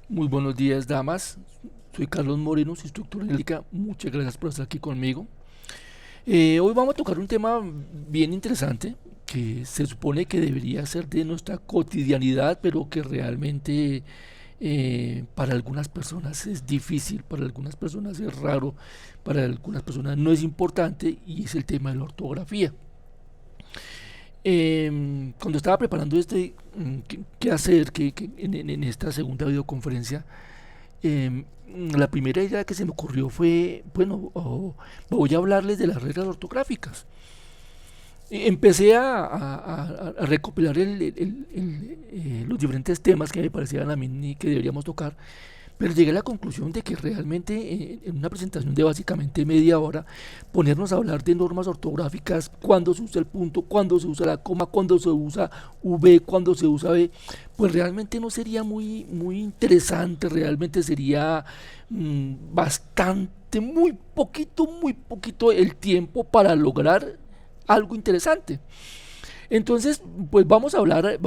Muy buenos días, damas. Soy Carlos Moreno, su instructor en lírica. Muchas gracias por estar aquí conmigo. Hoy vamos a tocar un tema bien interesante que se supone que debería ser de nuestra cotidianidad, pero que realmente para algunas personas es difícil, para algunas personas es raro, para algunas personas no es importante y es el tema de la ortografía. Cuando estaba preparando qué hacer en esta segunda videoconferencia, eh, la primera idea que se me ocurrió fue, bueno, voy a hablarles de las reglas ortográficas. Empecé a recopilar los diferentes temas que me parecían a mí que deberíamos tocar, pero llegué a la conclusión de que realmente en una presentación de básicamente media hora, ponernos a hablar de normas ortográficas, cuándo se usa el punto, cuándo se usa la coma, cuándo se usa V, cuándo se usa B, pues realmente no sería muy interesante, realmente sería bastante, muy poquito el tiempo para lograr algo interesante. Entonces, pues vamos a hablar,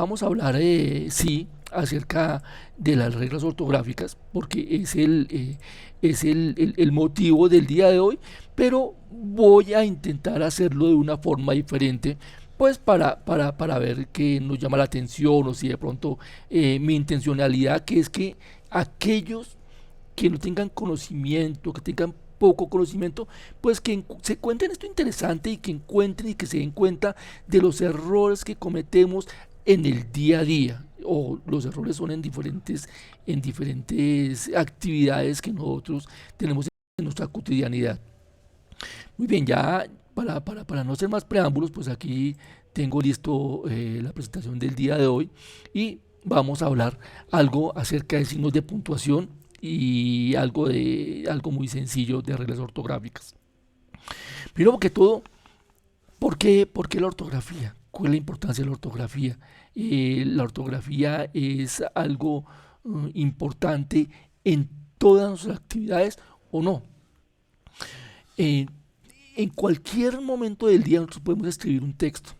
sí, acerca de las reglas ortográficas, porque es el motivo del día de hoy, pero voy a intentar hacerlo de una forma diferente, pues para ver qué nos llama la atención o si de pronto mi intencionalidad, que es que aquellos que no tengan conocimiento, que tengan poco conocimiento, pues que se cuenten esto interesante y que encuentren y que se den cuenta de los errores que cometemos en el día a día. O los errores son en diferentes actividades que nosotros tenemos en nuestra cotidianidad. Muy bien, ya para no hacer más preámbulos, pues aquí tengo listo la presentación del día de hoy y vamos a hablar algo acerca de signos de puntuación y algo muy sencillo de reglas ortográficas. Primero que todo, por qué la ortografía? ¿Cuál es la importancia de la ortografía? La ortografía es algo importante en todas nuestras actividades o no. Eh, en cualquier momento del día nosotros podemos escribir un texto.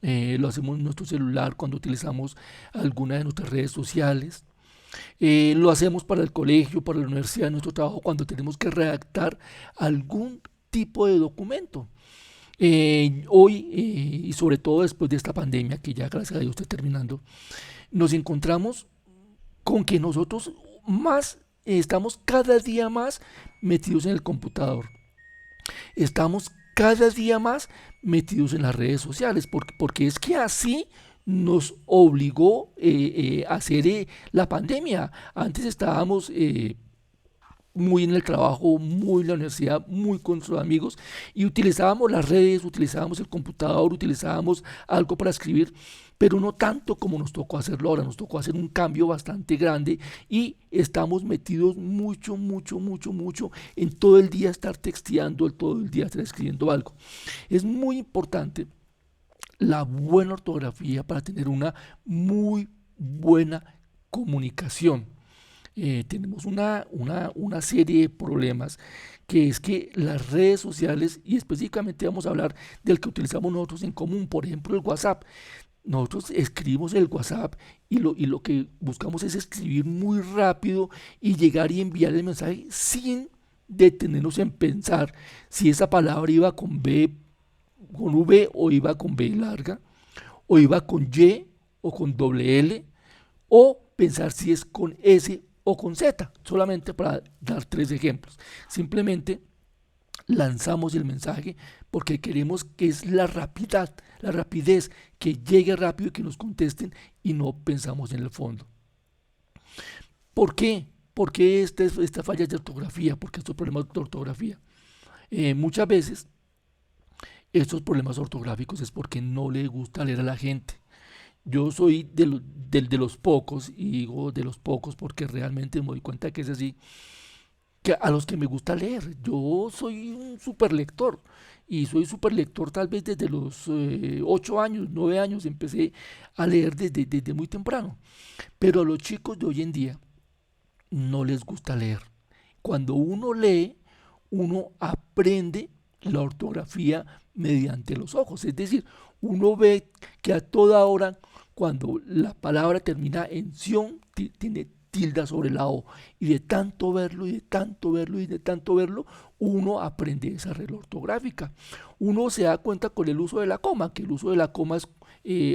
Lo hacemos en nuestro celular cuando utilizamos alguna de nuestras redes sociales. Lo hacemos para el colegio, para la universidad, en nuestro trabajo, cuando tenemos que redactar algún tipo de documento. Hoy, y sobre todo después de esta pandemia, que ya gracias a Dios está terminando, nos encontramos con que nosotros más estamos cada día más metidos en el computador. Estamos cada día más metidos en las redes sociales, porque es que así nos obligó a hacer la pandemia. Antes estábamos muy en el trabajo, muy en la universidad, muy con nuestros amigos y utilizábamos las redes, utilizábamos el computador, utilizábamos algo para escribir, pero no tanto como nos tocó hacerlo ahora, nos tocó hacer un cambio bastante grande y estamos metidos mucho en todo el día estar texteando, todo el día estar escribiendo algo. Es muy importante la buena ortografía para tener una muy buena comunicación. Tenemos una serie de problemas que es que las redes sociales, y específicamente vamos a hablar del que utilizamos nosotros en común, por ejemplo el WhatsApp. Nosotros escribimos el WhatsApp y lo que buscamos es escribir muy rápido y llegar y enviar el mensaje sin detenernos en pensar si esa palabra iba con V o iba con B larga, o iba con Y o con doble L, o pensar si es con S o con Z, solamente para dar tres ejemplos. Simplemente lanzamos el mensaje porque queremos que es la rapidez, que llegue rápido y que nos contesten y no pensamos en el fondo. ¿Por qué? ¿Por qué esta falla de ortografía? ¿Por qué estos problemas de ortografía? Muchas veces estos problemas ortográficos es porque no le gusta leer a la gente. Yo soy de los pocos, y digo de los pocos porque realmente me doy cuenta que es así, que a los que me gusta leer. Yo soy un super lector y soy super lector tal vez desde los 8 años, 9 años empecé a leer desde muy temprano. Pero a los chicos de hoy en día no les gusta leer. Cuando uno lee, uno aprende la ortografía mediante los ojos. Es decir, uno ve que a toda hora, cuando la palabra termina en ción, tiene tilda sobre la O. Y de tanto verlo, y de tanto verlo, y de tanto verlo, uno aprende esa regla ortográfica. Uno se da cuenta con el uso de la coma, que el uso de la coma es,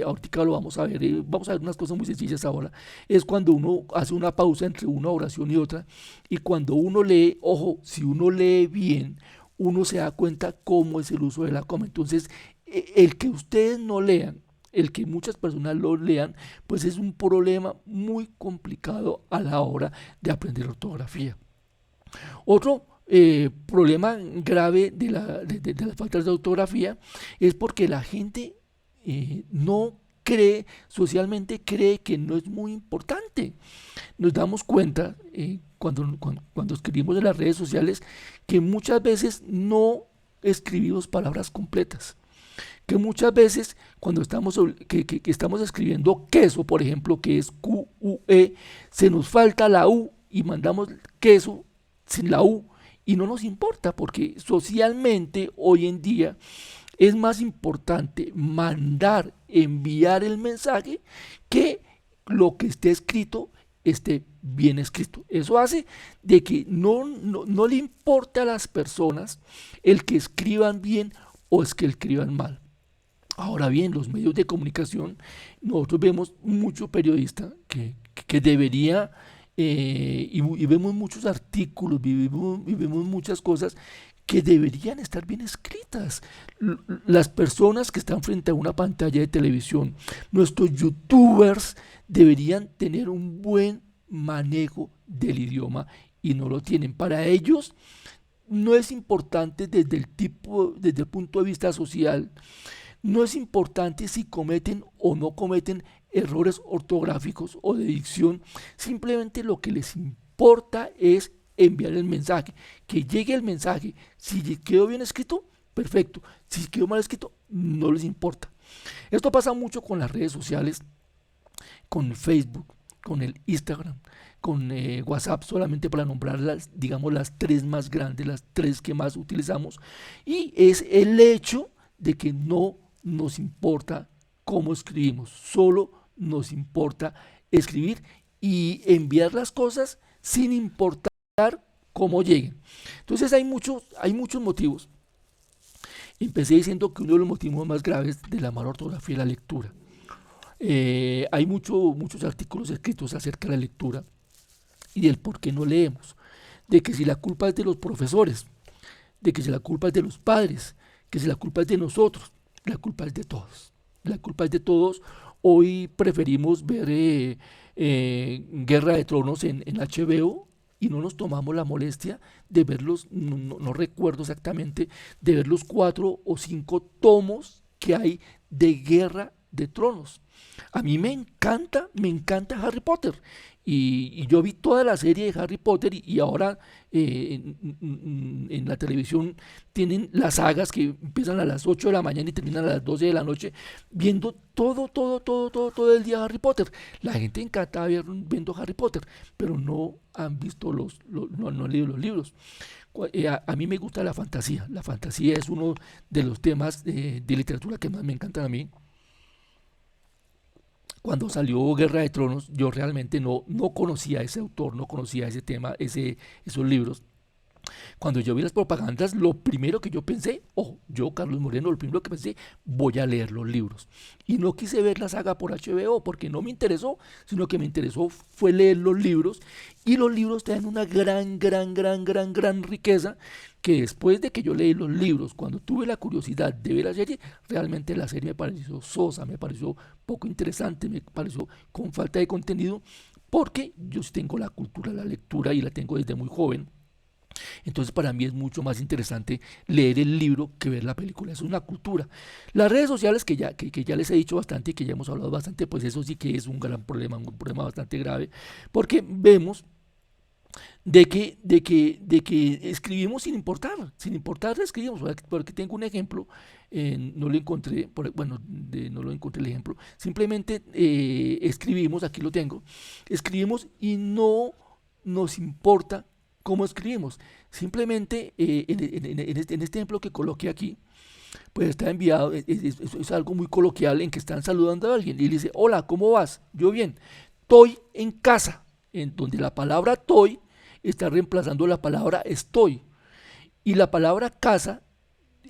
ahorita lo vamos a ver unas cosas muy sencillas ahora, es cuando uno hace una pausa entre una oración y otra, y cuando uno lee, ojo, si uno lee bien, uno se da cuenta cómo es el uso de la coma. Entonces, el que ustedes no lean, el que muchas personas lo lean, pues es un problema muy complicado a la hora de aprender ortografía. Otro problema grave de las faltas de ortografía es porque la gente no cree, socialmente cree que no es muy importante. Nos damos cuenta cuando escribimos en las redes sociales que muchas veces no escribimos palabras completas, que muchas veces cuando que estamos escribiendo queso, por ejemplo, que es QUE, se nos falta la U y mandamos queso sin la U, y no nos importa porque socialmente hoy en día es más importante enviar el mensaje, que lo que esté escrito esté bien escrito. Eso hace de que no le importe a las personas el que escriban bien o es que escriban mal. Ahora bien, los medios de comunicación, nosotros vemos mucho periodista que debería, y vemos muchos artículos, y vemos muchas cosas que deberían estar bien escritas. Las personas que están frente a una pantalla de televisión, nuestros youtubers, deberían tener un buen manejo del idioma y no lo tienen. Para ellos no es importante desde el punto de vista social, no es importante si cometen o no cometen errores ortográficos o de dicción, simplemente lo que les importa es enviar el mensaje, que llegue el mensaje. Si quedó bien escrito, perfecto. Si quedó mal escrito, no les importa. Esto pasa mucho con las redes sociales, con Facebook, con el Instagram, con WhatsApp, solamente para nombrar digamos, las tres más grandes, las tres que más utilizamos, y es el hecho de que no nos importa cómo escribimos, solo nos importa escribir y enviar las cosas sin importar cómo lleguen. Entonces hay muchos motivos. Empecé diciendo que uno de los motivos más graves de la mala ortografía es la lectura. Hay muchos artículos escritos acerca de la lectura y del por qué no leemos, de que si la culpa es de los profesores, de que si la culpa es de los padres, que si la culpa es de nosotros, la culpa es de todos. La culpa es de todos. Hoy preferimos ver Guerra de Tronos en HBO y no nos tomamos la molestia de verlos, no recuerdo exactamente, de ver los 4 o 5 tomos que hay de Guerra de Tronos. A mí me encanta Harry Potter. Y yo vi toda la serie de Harry Potter y ahora en la televisión tienen las sagas que empiezan a las 8 de la mañana y terminan a las 12 de la noche, viendo todo el día Harry Potter. La gente encantada viendo Harry Potter, pero no han visto no han leído los libros. A mí me gusta la fantasía. La fantasía es uno de los temas de literatura que más me encantan a mí. Cuando salió Guerra de Tronos, yo realmente no conocía a ese autor, no conocía ese tema, esos libros. Cuando yo vi las propagandas, lo primero que yo pensé, ojo, yo, Carlos Moreno, lo primero que pensé, voy a leer los libros. Y no quise ver la saga por HBO porque no me interesó, sino que me interesó fue leer los libros. Y los libros tienen una gran riqueza, que después de que yo leí los libros, cuando tuve la curiosidad de ver la serie, realmente la serie me pareció sosa, me pareció poco interesante, me pareció con falta de contenido, porque yo sí tengo la cultura de la lectura y la tengo desde muy joven. Entonces para mí es mucho más interesante leer el libro que ver la película. Es una cultura. Las redes sociales que ya les he dicho bastante y que ya hemos hablado bastante, pues eso sí que es un gran problema, un problema bastante grave, porque vemos de que escribimos sin importar escribimos. Porque tengo un ejemplo, no lo encontré, bueno, no lo encontré el ejemplo, simplemente escribimos, aquí lo tengo, escribimos y no nos importa cómo escribimos. Simplemente en este ejemplo que coloqué aquí, pues está enviado, es algo muy coloquial en que están saludando a alguien y le dice, hola, ¿cómo vas? Yo bien, estoy en casa. en donde la palabra toy está reemplazando la palabra estoy y la palabra casa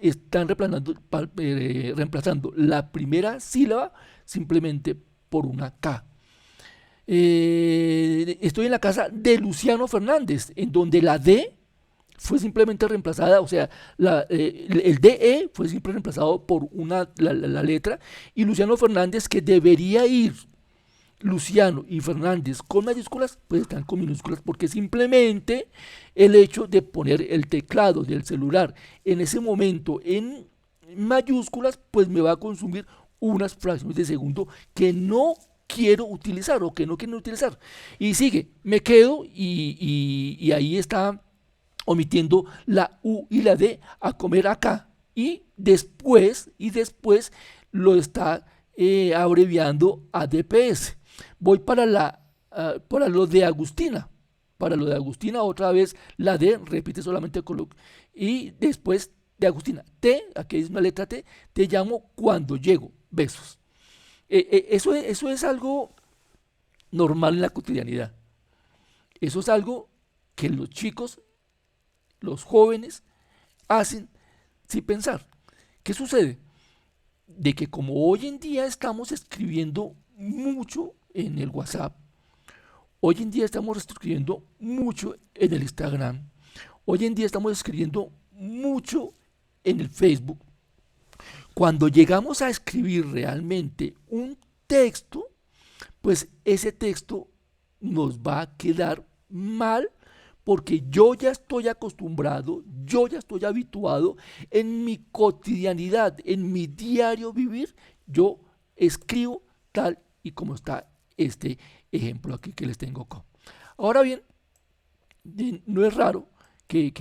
están reemplazando la primera sílaba simplemente por una K. Estoy en la casa de Luciano Fernández, en donde la D fue simplemente reemplazada, o sea, el DE fue siempre reemplazado por la letra, y Luciano Fernández, que debería ir Luciano y Fernández con mayúsculas, pues están con minúsculas, porque simplemente el hecho de poner el teclado del celular en ese momento en mayúsculas, pues me va a consumir unas fracciones de segundo que no quiero utilizar o que no quiero utilizar. Y sigue, me quedo y ahí está omitiendo la U y la D a comer acá. Y después lo está abreviando a DPS. Voy para lo de Agustina. Para lo de Agustina, otra vez la D repite solamente y después de Agustina. T, aquí es una letra T, te llamo cuando llego. Besos. Eso es algo normal en la cotidianidad. Eso es algo que los chicos, los jóvenes, hacen sin pensar. ¿Qué sucede? De que como hoy en día estamos escribiendo mucho en el WhatsApp, hoy en día estamos escribiendo mucho en el Instagram, hoy en día estamos escribiendo mucho en el Facebook, cuando llegamos a escribir realmente un texto, pues ese texto nos va a quedar mal porque yo ya estoy acostumbrado, yo ya estoy habituado en mi cotidianidad, en mi diario vivir, yo escribo tal y como está este ejemplo aquí que les tengo acá. Ahora bien, no es raro que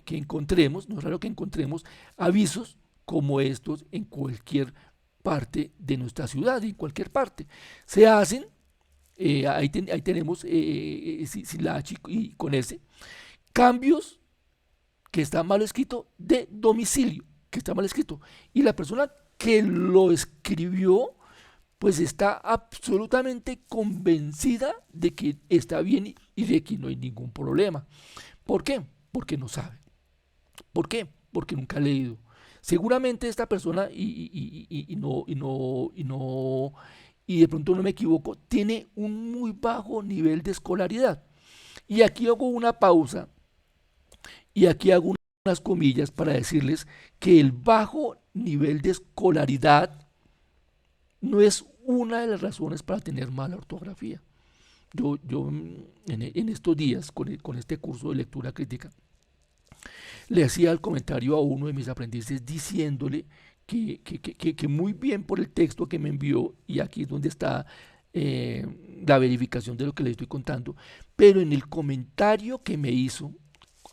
encontremos, no es raro que encontremos avisos como estos en cualquier parte de nuestra ciudad, en cualquier parte. Se hacen, ahí tenemos si la H y con S, cambios que está mal escrito de domicilio, que está mal escrito. Y la persona que lo escribió, pues está absolutamente convencida de que está bien y de que no hay ningún problema. ¿Por qué? Porque no sabe. ¿Por qué? Porque nunca ha leído. Seguramente esta persona, y de pronto no me equivoco, tiene un muy bajo nivel de escolaridad. Y aquí hago una pausa y aquí hago unas comillas para decirles que el bajo nivel de escolaridad no es una de las razones para tener mala ortografía. Yo en estos días, con este curso de lectura crítica, le hacía el comentario a uno de mis aprendices diciéndole que muy bien por el texto que me envió, y aquí es donde está la verificación de lo que le estoy contando, pero en el comentario que me hizo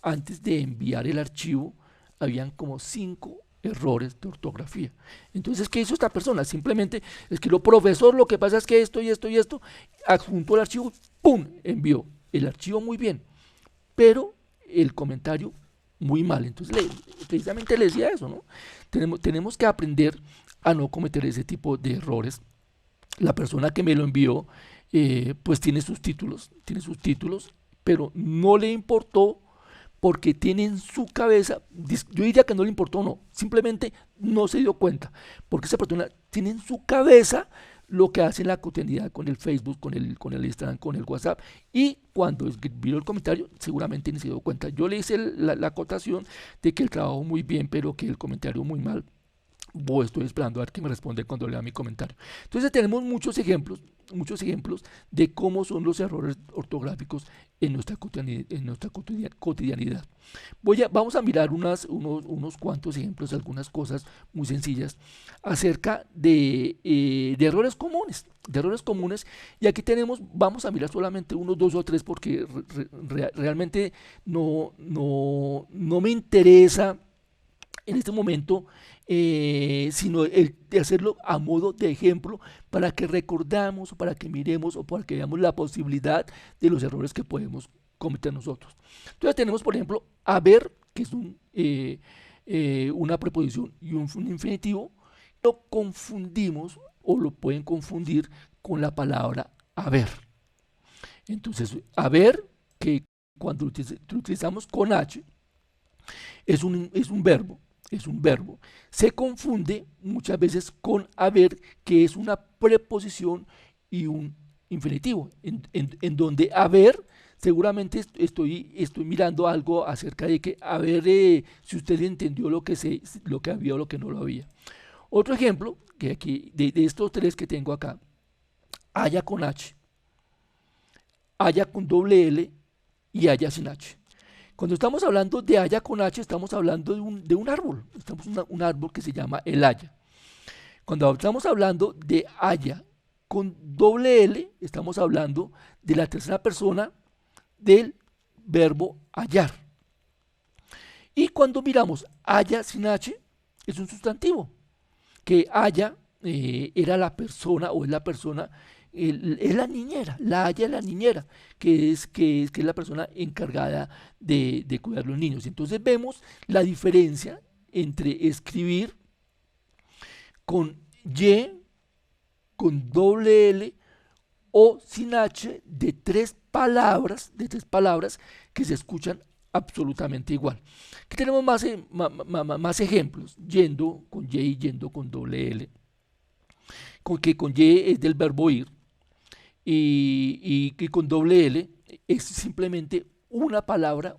antes de enviar el archivo, habían como 5 errores de ortografía. Entonces, ¿qué hizo esta persona? Simplemente escribió, profesor, lo que pasa es que esto y esto y esto, adjuntó el archivo, ¡pum!, envió el archivo muy bien, pero el comentario muy mal. Entonces, precisamente le decía eso, ¿no? Tenemos que aprender a no cometer ese tipo de errores. La persona que me lo envió, pues tiene sus títulos, pero no le importó porque tiene en su cabeza, yo diría que no le importó, no, simplemente no se dio cuenta, porque esa persona tiene en su cabeza lo que hace en la cotidianidad con el Facebook, con el Instagram, con el WhatsApp, y cuando vio el comentario seguramente ni se dio cuenta. Yo le hice la acotación de que el trabajo muy bien, pero que el comentario muy mal. Estoy esperando a ver qué me responde cuando lea mi comentario. Entonces tenemos muchos ejemplos de cómo son los errores ortográficos en nuestra cotidianidad. Vamos a mirar unos cuantos ejemplos, algunas cosas muy sencillas acerca de errores comunes. Y aquí vamos a mirar solamente unos 2 o 3 porque realmente no me interesa en este momento, sino el de hacerlo a modo de ejemplo para que recordamos, o para que miremos, o para que veamos la posibilidad de los errores que podemos cometer nosotros. Entonces tenemos, por ejemplo, haber, que es una preposición y un infinitivo, lo confundimos o lo pueden confundir con la palabra haber. Entonces, haber, que cuando lo utilizamos con H, es un verbo. Se confunde muchas veces con haber, que es una preposición y un infinitivo, en donde haber, seguramente estoy mirando algo acerca de que, a ver si usted entendió lo que había o lo que no lo había. Otro ejemplo, que aquí, de estos tres que tengo acá, haya con H, haya con doble L y haya sin H. Cuando estamos hablando de haya con H, estamos hablando de un árbol. Estamos un árbol que se llama el haya. Cuando estamos hablando de haya con doble L, estamos hablando de la tercera persona del verbo hallar. Y cuando miramos haya sin H, es un sustantivo. Que haya era la persona o es la persona, es la niñera, la haya es la niñera, que es la persona encargada de cuidar a los niños. Entonces vemos la diferencia entre escribir con Y, con doble L o sin H de tres palabras que se escuchan absolutamente igual. Aquí tenemos más ejemplos, yendo con Y y yendo con doble L, que con Y es del verbo ir y que con doble L es simplemente una palabra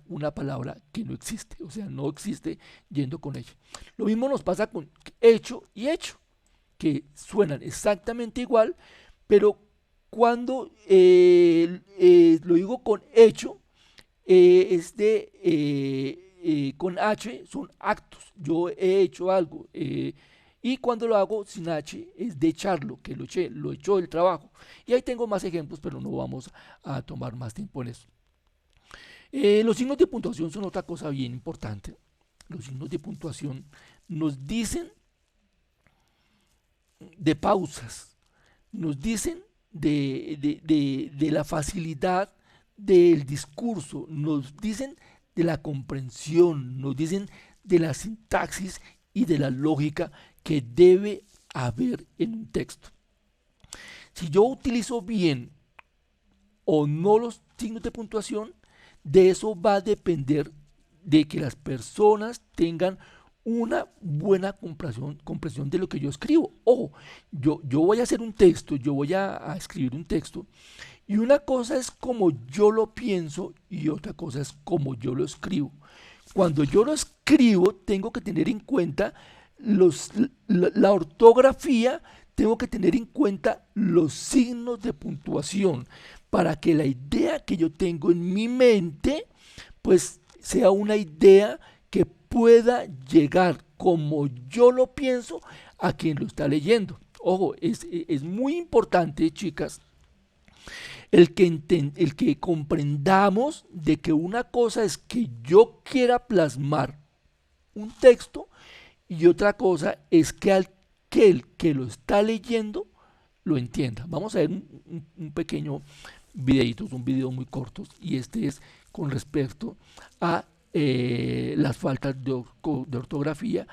que no existe, o sea, no existe yendo con ella. Lo mismo nos pasa con hecho y hecho, que suenan exactamente igual, pero cuando lo digo con hecho, con H son actos, yo he hecho algo, y cuando lo hago sin H es de echarlo, que lo echó del trabajo. Y ahí tengo más ejemplos, pero no vamos a tomar más tiempo en eso. Los signos de puntuación son otra cosa bien importante. Los signos de puntuación nos dicen de pausas, nos dicen de la facilidad del discurso, nos dicen de la comprensión, nos dicen de la sintaxis y de la lógica que debe haber en un texto. Si yo utilizo bien o no los signos de puntuación, de eso va a depender de que las personas tengan una buena comprensión de lo que yo escribo. Ojo, yo voy a hacer un texto, yo voy a escribir un texto, y una cosa es como yo lo pienso y otra cosa es como yo lo escribo. Cuando yo lo escribo, tengo que tener en cuenta la ortografía, tengo que tener en cuenta los signos de puntuación para que la idea que yo tengo en mi mente, pues sea una idea que pueda llegar como yo lo pienso a quien lo está leyendo. Ojo, es muy importante, chicas, el que comprendamos de que una cosa es que yo quiera plasmar un texto y otra cosa es que aquel que lo está leyendo lo entienda. Vamos a ver un pequeño videito, un video muy corto, y este es con respecto a las faltas de ortografía,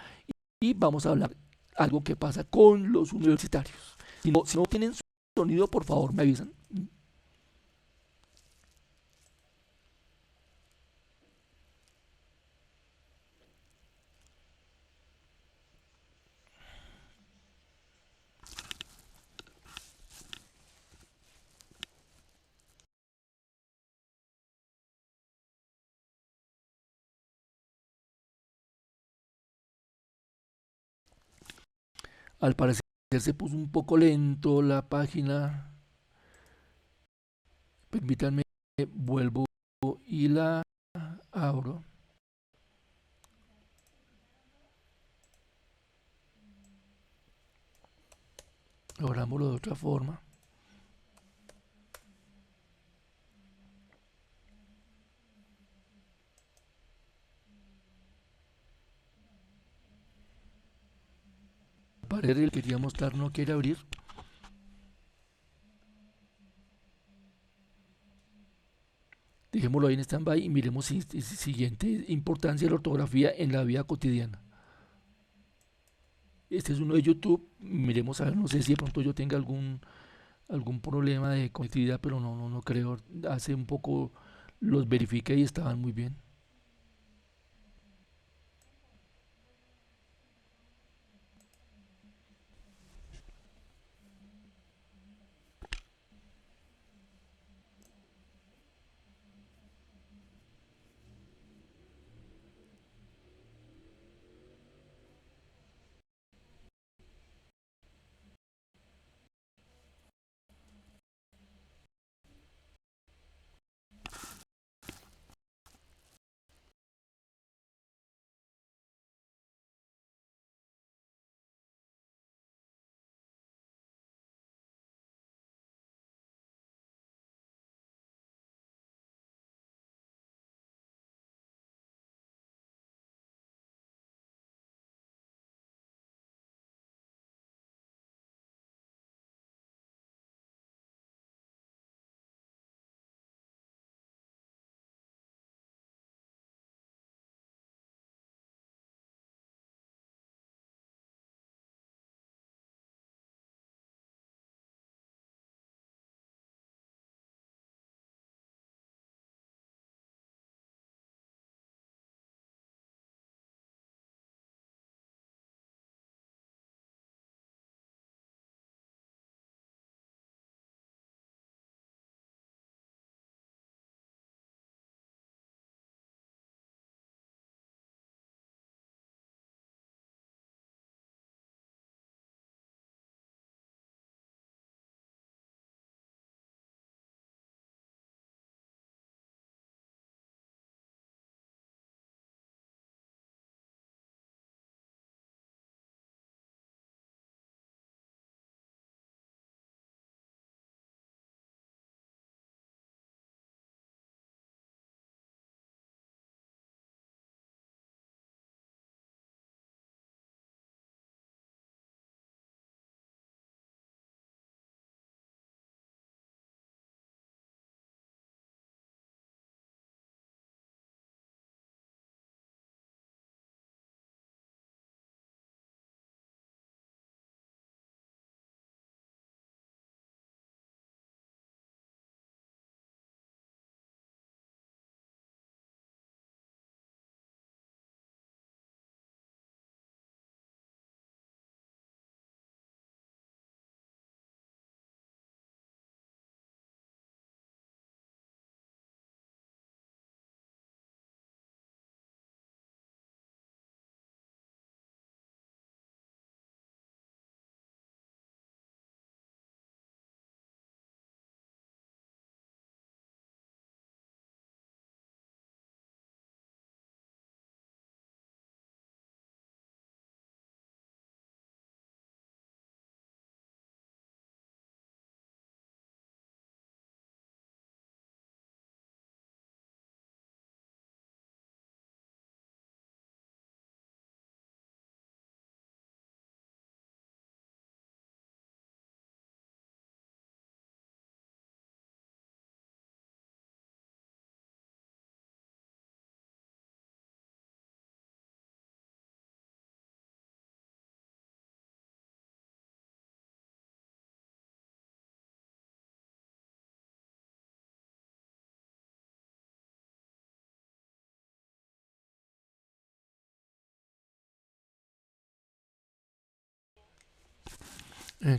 y vamos a hablar algo que pasa con los universitarios. Si no tienen sonido, por favor me avisan. Al parecer se puso un poco lento la página. Permítanme, vuelvo y la abro. Lográmoslo de otra forma. Pared que quería mostrar no quiere abrir. Dejémoslo ahí en stand-by y miremos siguiente importancia de la ortografía en la vida cotidiana. Este es uno de YouTube. Miremos a ver, no sé si de pronto yo tenga algún problema de conectividad, pero no creo. Hace un poco los verifiqué y estaban muy bien.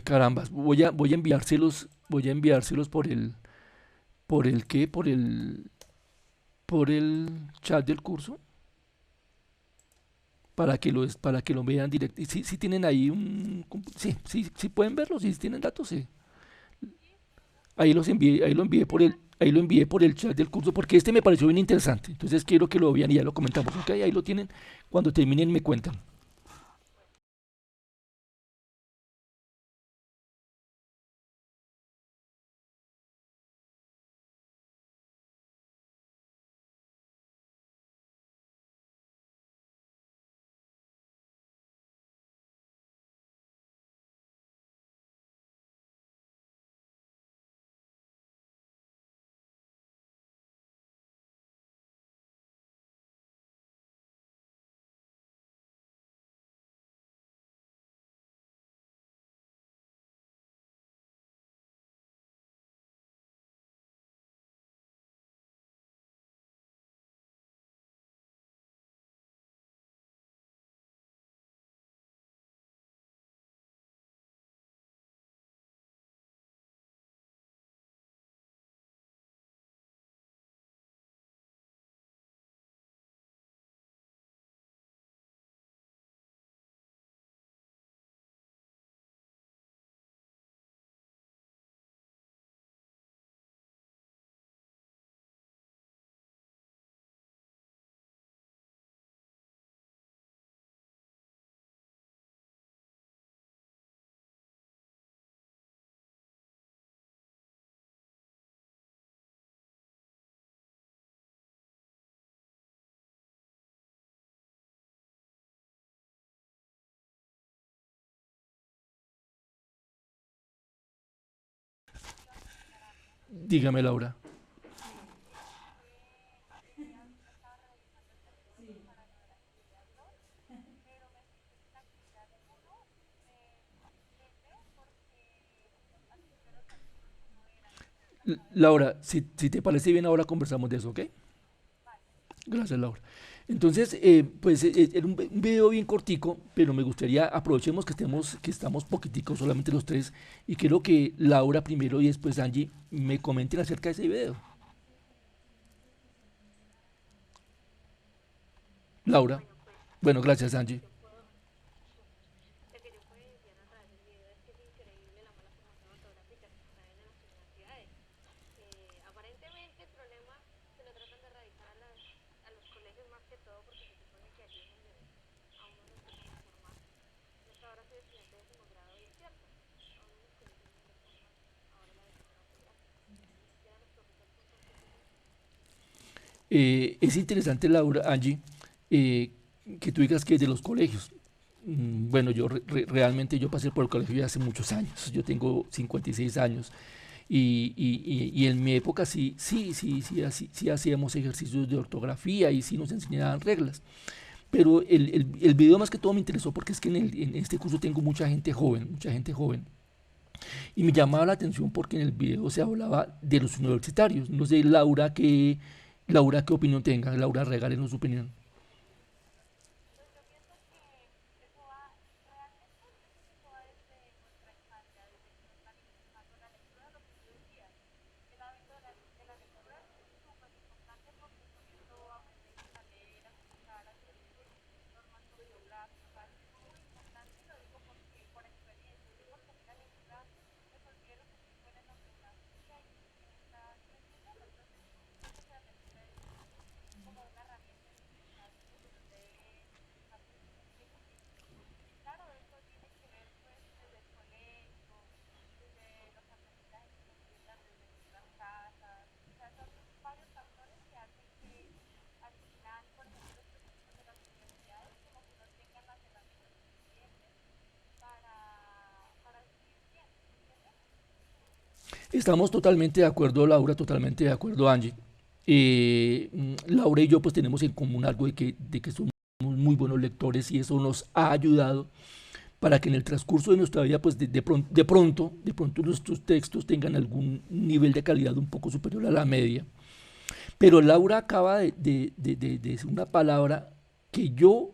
Carambas, voy a enviárselos por el qué, por el chat del curso, para que lo vean directo. Y si tienen ahí sí pueden verlos, si tienen datos, sí. Ahí los envié, ahí lo envié por el chat del curso, porque este me pareció bien interesante. Entonces quiero que lo vean y ya lo comentamos. Ok, ahí lo tienen. Cuando terminen me cuentan. Dígame, Laura. Laura, si te parece bien, ahora conversamos de eso, ¿ok? Gracias, Laura. Entonces, pues era un video bien cortico, pero me gustaría, aprovechemos que estamos poquiticos, solamente los tres, y quiero que Laura primero y después Angie me comenten acerca de ese video. Laura. Bueno, gracias, Angie. Es interesante, Laura, Angie, eh, que tú digas que de los colegios. Bueno, realmente yo pasé por el colegio ya hace muchos años. Yo tengo 56 años y en mi época sí hacíamos ejercicios de ortografía y sí nos enseñaban reglas. Pero el video más que todo me interesó porque es que en este curso tengo mucha gente joven. Y me llamaba la atención porque en el video se hablaba de los universitarios. No sé, Laura, qué opinión tenga. Laura, regálenos su opinión. Estamos totalmente de acuerdo, Laura, totalmente de acuerdo, Angie. Laura y yo pues tenemos en común algo de que somos muy buenos lectores y eso nos ha ayudado para que en el transcurso de nuestra vida pues de pronto nuestros textos tengan algún nivel de calidad un poco superior a la media. Pero Laura acaba de decir una palabra que yo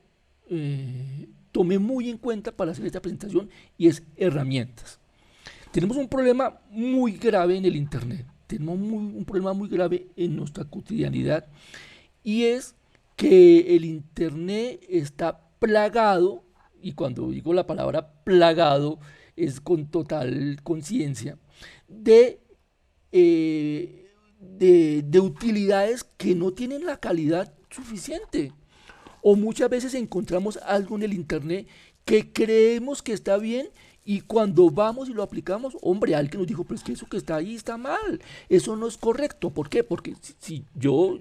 tomé muy en cuenta para hacer esta presentación y es herramientas. Tenemos un problema muy grave en el Internet, tenemos un problema muy grave en nuestra cotidianidad y es que el Internet está plagado, y cuando digo la palabra plagado es con total conciencia, de, de utilidades que no tienen la calidad suficiente. O muchas veces encontramos algo en el Internet que creemos que está bien y cuando vamos y lo aplicamos, hombre, alguien nos dijo, pero es que eso que está ahí está mal, eso no es correcto. ¿Por qué? Porque si yo,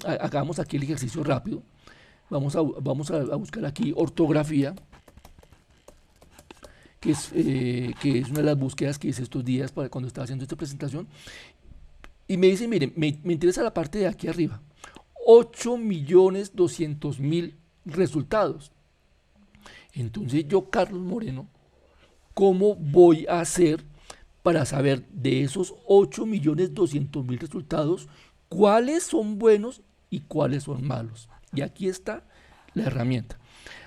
hagamos aquí el ejercicio rápido, vamos a buscar aquí ortografía, que es una de las búsquedas que hice estos días para cuando estaba haciendo esta presentación, y me dice, miren, me interesa la parte de aquí arriba, 8.200.000 resultados. Entonces yo, Carlos Moreno, ¿cómo voy a hacer para saber de esos 8.200.000 resultados cuáles son buenos y cuáles son malos? Y aquí está la herramienta.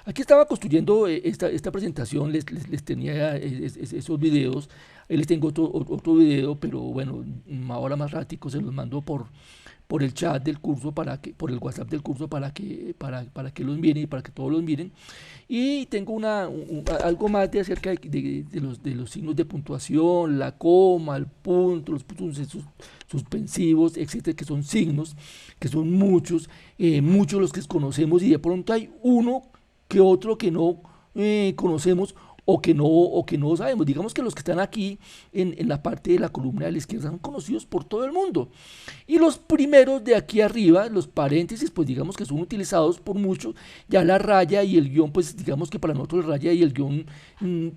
Aquí estaba construyendo esta presentación, les tenía esos videos, ahí les tengo otro video, pero bueno, ahora más rático se los mando por el chat del curso, por el WhatsApp del curso para que los miren y para que todos los miren. Y tengo algo más de acerca de los signos de puntuación, la coma, el punto, los puntos suspensivos, etcétera, que son signos, que son muchos los que conocemos y de pronto hay uno que otro que no conocemos o que no sabemos. Digamos que los que están aquí en la parte de la columna de la izquierda son conocidos por todo el mundo. Y los primeros de aquí arriba, los paréntesis, pues digamos que son utilizados por muchos. Ya la raya y el guión, pues digamos que para nosotros la raya y el guión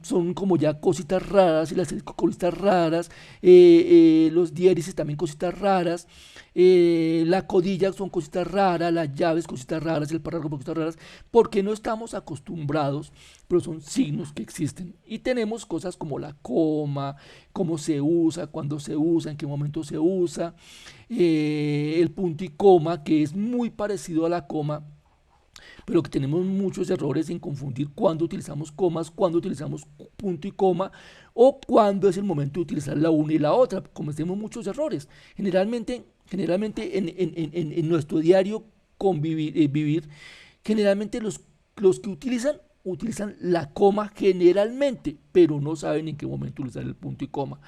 son como ya cositas raras, y las cositas raras, los diéresis también cositas raras, la codilla son cositas raras, las llaves cositas raras, el párrafo cositas raras, porque no estamos acostumbrados, pero son signos que existen. Y tenemos cosas como la coma, cómo se usa, cuándo se usa, en qué momento se usa, el punto y coma, que es muy parecido a la coma, pero que tenemos muchos errores en confundir cuándo utilizamos comas, cuándo utilizamos punto y coma, o cuándo es el momento de utilizar la una y la otra. Cometemos muchos errores. Generalmente en nuestro diario vivir, generalmente los que utilizan la coma generalmente, pero no saben en qué momento utilizar el punto y coma.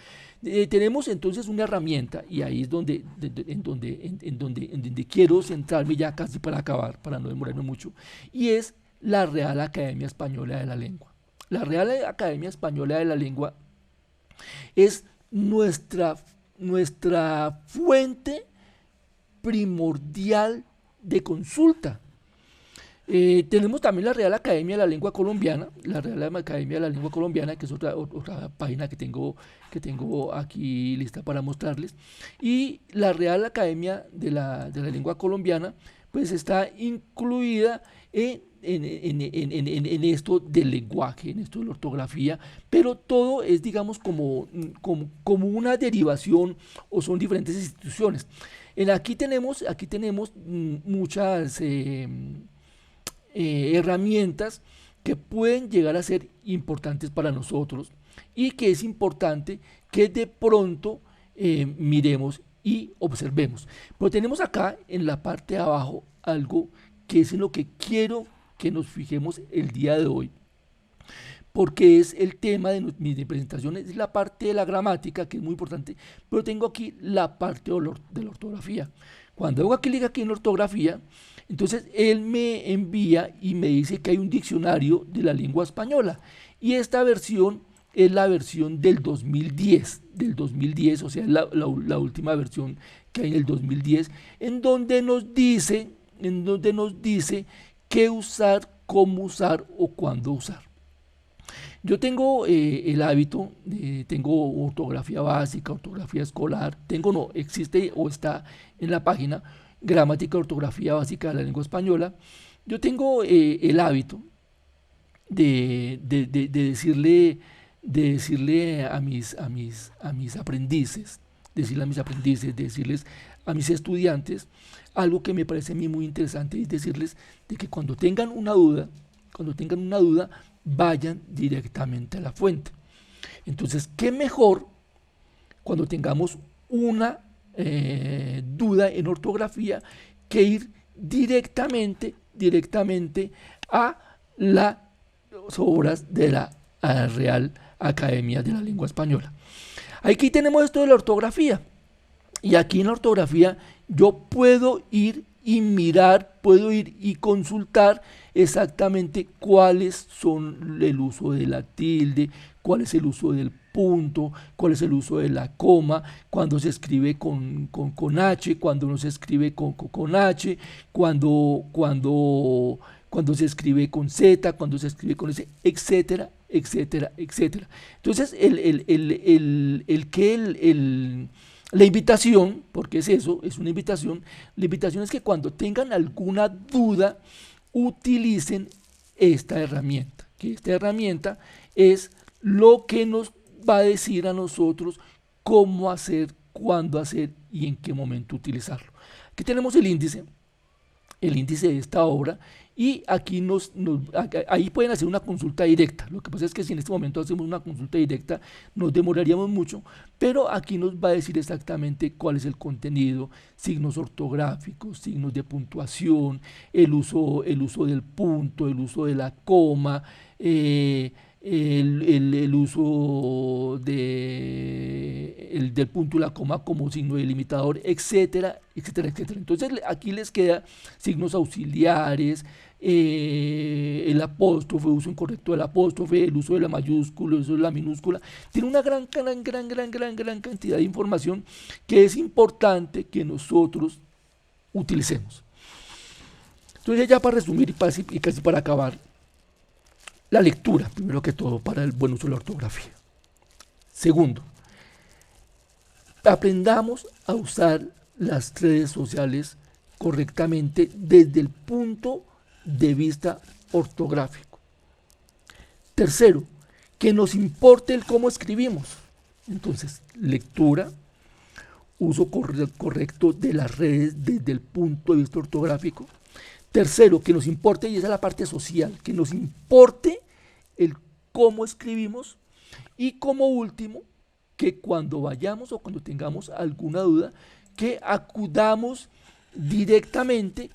Tenemos entonces una herramienta, y ahí es en donde quiero centrarme ya casi para acabar, para no demorarme mucho, y es la Real Academia Española de la Lengua. La Real Academia Española de la Lengua es nuestra fuente primordial de consulta. Tenemos también la Real Academia de la Lengua Colombiana, la Real Academia de la Lengua Colombiana, que es otra página que tengo aquí lista para mostrarles. Y la Real Academia de la Lengua Colombiana, pues está incluida en esto del lenguaje, en esto de la ortografía, pero todo es, digamos, como una derivación, o son diferentes instituciones. Aquí tenemos muchas herramientas que pueden llegar a ser importantes para nosotros, y que es importante que de pronto miremos y observemos. Pero tenemos acá en la parte de abajo algo que es en lo que quiero que nos fijemos el día de hoy, porque es el tema de mi presentación, es la parte de la gramática, que es muy importante, pero tengo aquí la parte de la ortografía. Cuando hago clic aquí en la ortografía, entonces él me envía y me dice que hay un diccionario de la lengua española, y esta versión es la versión del 2010, o sea, la última versión que hay en el 2010, en donde nos dice qué usar, cómo usar o cuándo usar. Yo tengo el hábito, tengo ortografía básica, ortografía escolar, existe o está en la página Gramática y Ortografía Básica de la Lengua Española. Yo tengo el hábito de decirle a mis aprendices, decirles a mis estudiantes algo que me parece a mí muy interesante, es decirles de que cuando tengan una duda, vayan directamente a la fuente. Entonces, ¿qué mejor cuando tengamos una duda en ortografía que ir directamente a las obras de la Real Academia de la Lengua Española? Aquí tenemos esto de la ortografía, y aquí en la ortografía yo puedo ir y mirar, puedo ir y consultar exactamente cuáles son el uso de la tilde, cuál es el uso del punto, cuál es el uso de la coma, cuando se escribe con H, cuando no se escribe con H, cuando se escribe con Z, cuando se escribe con S, etcétera, etcétera, etcétera. Entonces, la invitación, porque es eso, es una invitación, la invitación es que cuando tengan alguna duda, utilicen esta herramienta, que esta herramienta es lo que nos va a decir a nosotros cómo hacer, cuándo hacer y en qué momento utilizarlo. Aquí tenemos el índice de esta obra, y aquí ahí pueden hacer una consulta directa. Lo que pasa es que si en este momento hacemos una consulta directa nos demoraríamos mucho, pero aquí nos va a decir exactamente cuál es el contenido, signos ortográficos, signos de puntuación, el uso del punto, el uso de la coma, el uso del punto y la coma como signo delimitador, etcétera, etcétera, etcétera. Entonces aquí les queda signos auxiliares, el apóstrofe, uso incorrecto del apóstrofe, el uso de la mayúscula, el uso de la minúscula. Tiene una gran cantidad de información que es importante que nosotros utilicemos. Entonces, ya para resumir y casi para acabar, la lectura, primero que todo, para el buen uso de la ortografía. Segundo, aprendamos a usar las redes sociales correctamente desde el punto de vista ortográfico. Tercero, que nos importe el cómo escribimos. Entonces, lectura, uso correcto de las redes desde el punto de vista ortográfico. Tercero, que nos importe, y esa es la parte social, que nos importe el cómo escribimos. Y como último, que cuando vayamos o cuando tengamos alguna duda, que acudamos directamente,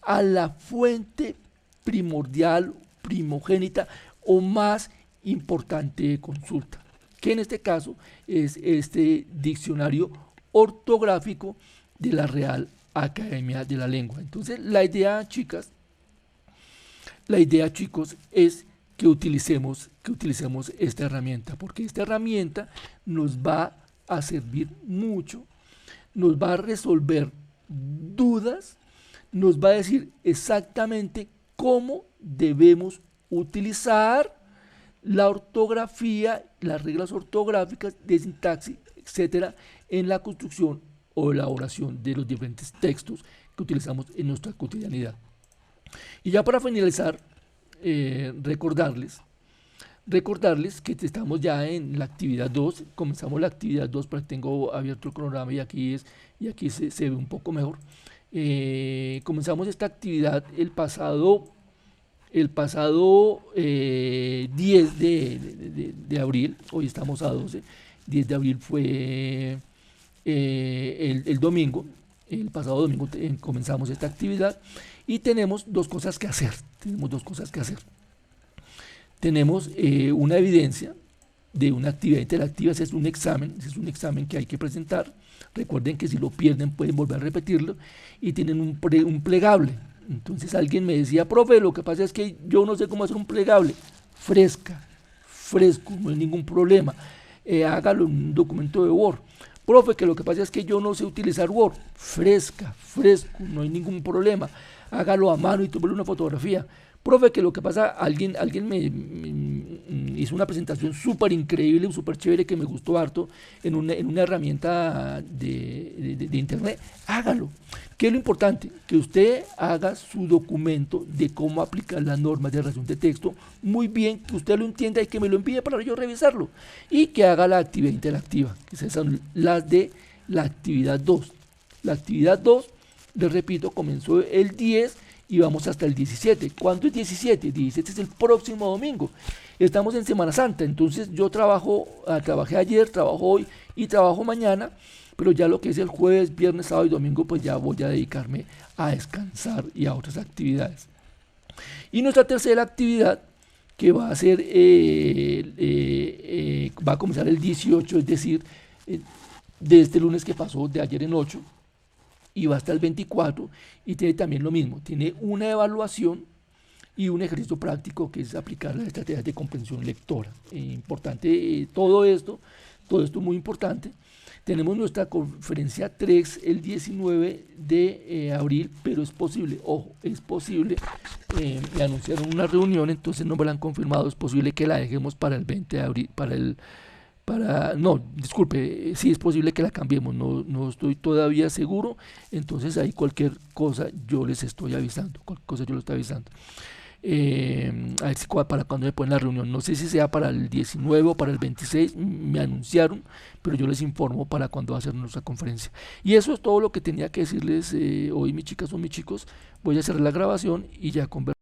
a la fuente primordial, primogénita o más importante de consulta, que en este caso es este diccionario ortográfico de la Real Academia de la Lengua. Entonces, la idea, chicos, es que utilicemos esta herramienta, porque esta herramienta nos va a servir mucho, nos va a resolver dudas, nos va a decir exactamente cómo debemos utilizar la ortografía, las reglas ortográficas de sintaxis, etcétera, en la construcción o elaboración de los diferentes textos que utilizamos en nuestra cotidianidad. Y ya para finalizar, recordarles que estamos ya en la actividad 2, comenzamos la actividad 2, pero tengo abierto el cronograma y aquí se ve un poco mejor. Comenzamos esta actividad el pasado 10 de abril, hoy estamos a 12, 10 de abril fue el domingo, el pasado domingo comenzamos esta actividad y tenemos dos cosas que hacer. Tenemos una evidencia de una actividad interactiva, ese es un examen que hay que presentar. Recuerden que si lo pierden pueden volver a repetirlo y tienen un plegable. Entonces alguien me decía, profe, lo que pasa es que yo no sé cómo hacer un plegable. Fresco, no hay ningún problema. Hágalo en un documento de Word. Profe, que lo que pasa es que yo no sé utilizar Word. Fresco, no hay ningún problema. Hágalo a mano y tómale una fotografía. Profe, que lo que pasa, alguien me hizo una presentación súper increíble, súper chévere, que me gustó harto, en una herramienta de internet. Hágalo. ¿Qué es lo importante? Que usted haga su documento de cómo aplicar las normas de redacción de texto muy bien, que usted lo entienda y que me lo envíe para yo revisarlo. Y que haga la actividad interactiva, que esas son las de la actividad 2. La actividad 2, les repito, comenzó el 10 y vamos hasta el 17. ¿Cuándo es 17? 17 es el próximo domingo. Estamos en Semana Santa, entonces yo trabajé ayer, trabajo hoy y trabajo mañana, pero ya lo que es el jueves, viernes, sábado y domingo, pues ya voy a dedicarme a descansar y a otras actividades. Y nuestra tercera actividad, que va a ser, va a comenzar el 18, es decir, de este lunes que pasó, de ayer en 8, y va hasta el 24, y tiene también lo mismo, tiene una evaluación y un ejercicio práctico que es aplicar las estrategias de comprensión lectora. Importante todo esto es muy importante. Tenemos nuestra conferencia 3 el 19 de abril, pero es posible, ojo, es posible, me anunciaron una reunión, entonces no me la han confirmado, es posible que la dejemos para el 20 de abril, sí es posible que la cambiemos, no estoy todavía seguro, entonces ahí cualquier cosa yo les estoy avisando, a ver si para cuando me ponen la reunión, no sé si sea para el 19 o para el 26, me anunciaron, pero yo les informo para cuando va a ser nuestra conferencia. Y eso es todo lo que tenía que decirles hoy, mis chicas o mis chicos. Voy a cerrar la grabación y ya conversamos.